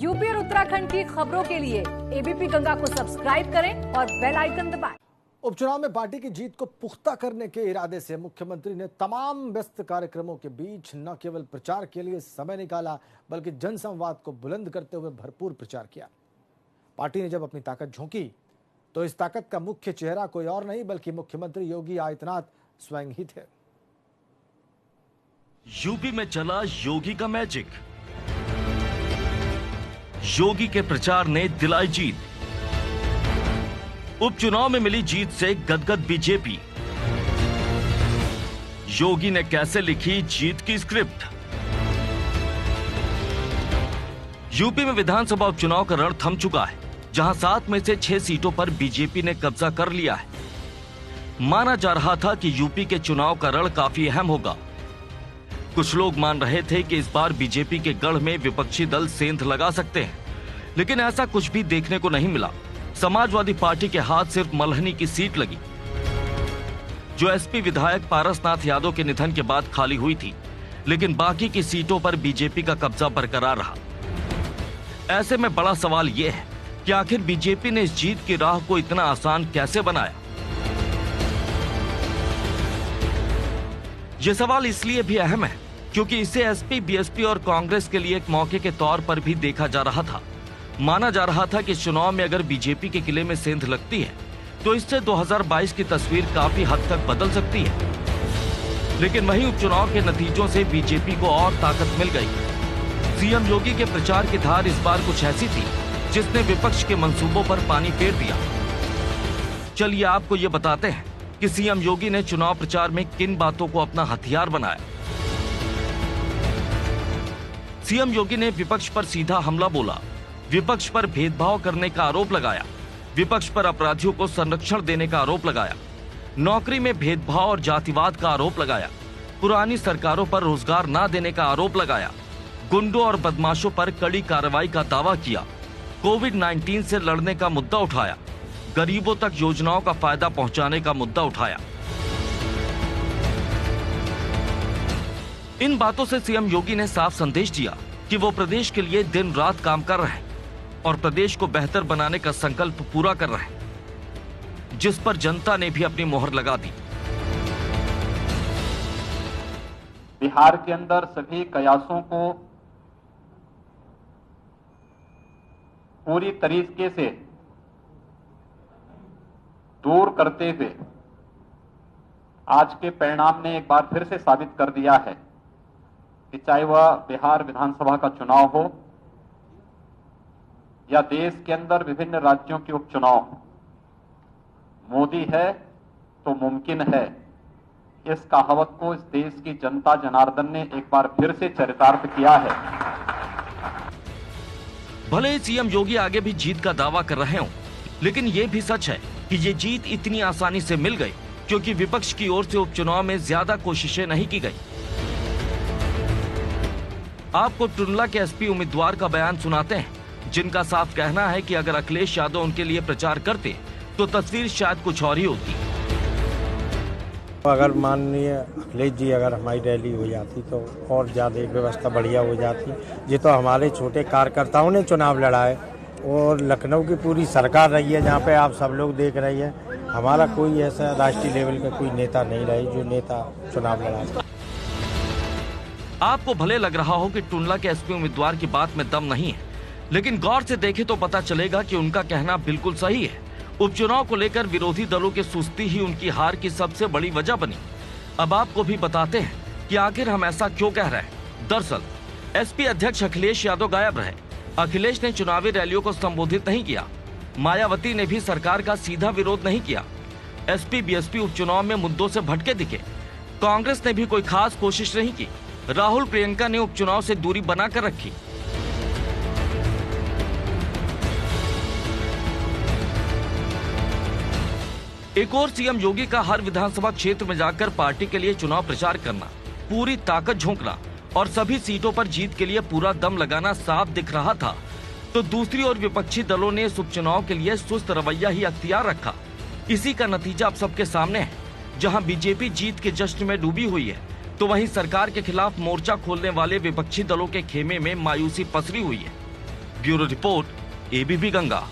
UP और उत्तराखंड की खबरों के लिए एबीपी गंगा को सब्सक्राइब करें और बेल आइकन दबाएं। उपचुनाव में पार्टी की जीत को पुख्ता करने के इरादे से मुख्यमंत्री ने तमाम व्यस्त कार्यक्रमों के बीच न केवल प्रचार के लिए समय निकाला बल्कि जनसंवाद को बुलंद करते हुए भरपूर प्रचार किया। पार्टी ने जब अपनी ताकत झोंकी तो इस ताकत का मुख्य चेहरा कोई और नहीं बल्कि मुख्यमंत्री योगी आदित्यनाथ स्वयं ही थे। यूपी में चला योगी का मैजिक। योगी के प्रचार ने दिलाई जीत। उपचुनाव में मिली जीत से गदगद बीजेपी। योगी ने कैसे लिखी जीत की स्क्रिप्ट। यूपी में विधानसभा उपचुनाव का रण थम चुका है, जहां 7 में से 6 सीटों पर बीजेपी ने कब्जा कर लिया है। माना जा रहा था कि यूपी के चुनाव का रण काफी अहम होगा। कुछ लोग मान रहे थे कि इस बार बीजेपी के गढ़ में विपक्षी दल सेंध लगा सकते हैं, लेकिन ऐसा कुछ भी देखने को नहीं मिला। समाजवादी पार्टी के हाथ सिर्फ मल्हनी की सीट लगी, जो एसपी विधायक पारसनाथ यादव के निधन के बाद खाली हुई थी, लेकिन बाकी की सीटों पर बीजेपी का कब्जा बरकरार रहा। ऐसे में बड़ा सवाल यह है कि आखिर बीजेपी ने इस जीत की राह को इतना आसान कैसे बनाया। यह सवाल इसलिए भी अहम है क्योंकि इसे एसपी, बीएसपी और कांग्रेस के लिए एक मौके के तौर पर भी देखा जा रहा था। माना जा रहा था कि इस चुनाव में अगर बीजेपी के किले में सेंध लगती है तो इससे 2022 की तस्वीर काफी हद तक बदल सकती है। लेकिन वहीं उपचुनाव के नतीजों से बीजेपी को और ताकत मिल गई। सीएम योगी के प्रचार की धार इस बार कुछ ऐसी थी जिसने विपक्ष के मंसूबों पर पानी फेर दिया। चलिए आपको ये बताते हैं कि सीएम योगी ने चुनाव प्रचार में किन बातों को अपना हथियार बनाया। सीएम योगी ने विपक्ष पर सीधा हमला बोला, विपक्ष पर भेदभाव करने का आरोप लगाया, विपक्ष पर अपराधियों को संरक्षण देने का आरोप लगाया, नौकरी में भेदभाव और जातिवाद का आरोप लगाया, पुरानी सरकारों पर रोजगार न देने का आरोप लगाया, गुंडों और बदमाशों पर कड़ी कार्रवाई का दावा किया, कोविड-19 से लड़ने का मुद्दा उठाया, गरीबों तक योजनाओं का फायदा पहुंचाने का मुद्दा उठाया। इन बातों से सीएम योगी ने साफ संदेश दिया कि वो प्रदेश के लिए दिन रात काम कर रहे हैं और प्रदेश को बेहतर बनाने का संकल्प पूरा कर रहे हैं, जिस पर जनता ने भी अपनी मोहर लगा दी। बिहार के अंदर सभी कयासों को पूरी तरीके से दूर करते हुए आज के परिणाम ने एक बार फिर से साबित कर दिया है कि चाहे वह बिहार विधानसभा का चुनाव हो या देश के अंदर विभिन्न राज्यों के उपचुनाव, मोदी है तो मुमकिन है। इस कहावत को इस देश की जनता जनार्दन ने एक बार फिर से चरितार्थ किया है। भले ही सीएम योगी आगे भी जीत का दावा कर रहे हों, लेकिन ये भी सच है कि ये जीत इतनी आसानी से मिल गई क्योंकि विपक्ष की ओर से उपचुनाव में ज्यादा कोशिशें नहीं की गई। आपको टुंडला के एसपी उम्मीदवार का बयान सुनाते हैं, जिनका साफ कहना है कि अगर अखिलेश यादव उनके लिए प्रचार करते तो तस्वीर शायद कुछ और ही होती। अगर माननीय अखिलेश जी अगर हमारी रैली हो जाती तो और ज़्यादा व्यवस्था बढ़िया हो जाती। ये तो हमारे छोटे कार्यकर्ताओं ने चुनाव लड़ा है और लखनऊ की पूरी सरकार रही है जहाँ पे आप सब लोग देख रहे हैं। हमारा कोई ऐसा राष्ट्रीय लेवल का कोई नेता नहीं रहे जो नेता चुनाव लड़ा। आपको भले लग रहा हो कि टुंडला के एसपी उम्मीदवार की बात में दम नहीं है, लेकिन गौर से देखें तो पता चलेगा कि उनका कहना बिल्कुल सही है। उपचुनाव को लेकर विरोधी दलों की सुस्ती ही उनकी हार की सबसे बड़ी वजह बनी। अब आपको भी बताते हैं कि आखिर हम ऐसा क्यों कह रहे हैं। दरअसल एसपी अध्यक्ष अखिलेश यादव गायब रहे। अखिलेश ने चुनावी रैलियों को संबोधित नहीं किया। मायावती ने भी सरकार का सीधा विरोध नहीं किया। एसपी, बीएसपी उपचुनाव में मुद्दों से भटके दिखे। कांग्रेस ने भी कोई खास कोशिश नहीं की। राहुल, प्रियंका ने उपचुनाव से दूरी बनाकर रखी। एक और सीएम योगी का हर विधानसभा क्षेत्र में जाकर पार्टी के लिए चुनाव प्रचार करना, पूरी ताकत झोंकना और सभी सीटों पर जीत के लिए पूरा दम लगाना साफ दिख रहा था, तो दूसरी ओर विपक्षी दलों ने इस उपचुनाव के लिए सुस्त रवैया ही अख्तियार रखा। इसी का नतीजा अब सबके सामने है। जहां बीजेपी जीत के जश्न में डूबी हुई है, तो वहीं सरकार के खिलाफ मोर्चा खोलने वाले विपक्षी दलों के खेमे में मायूसी पसरी हुई है। Bureau report, ABP Ganga.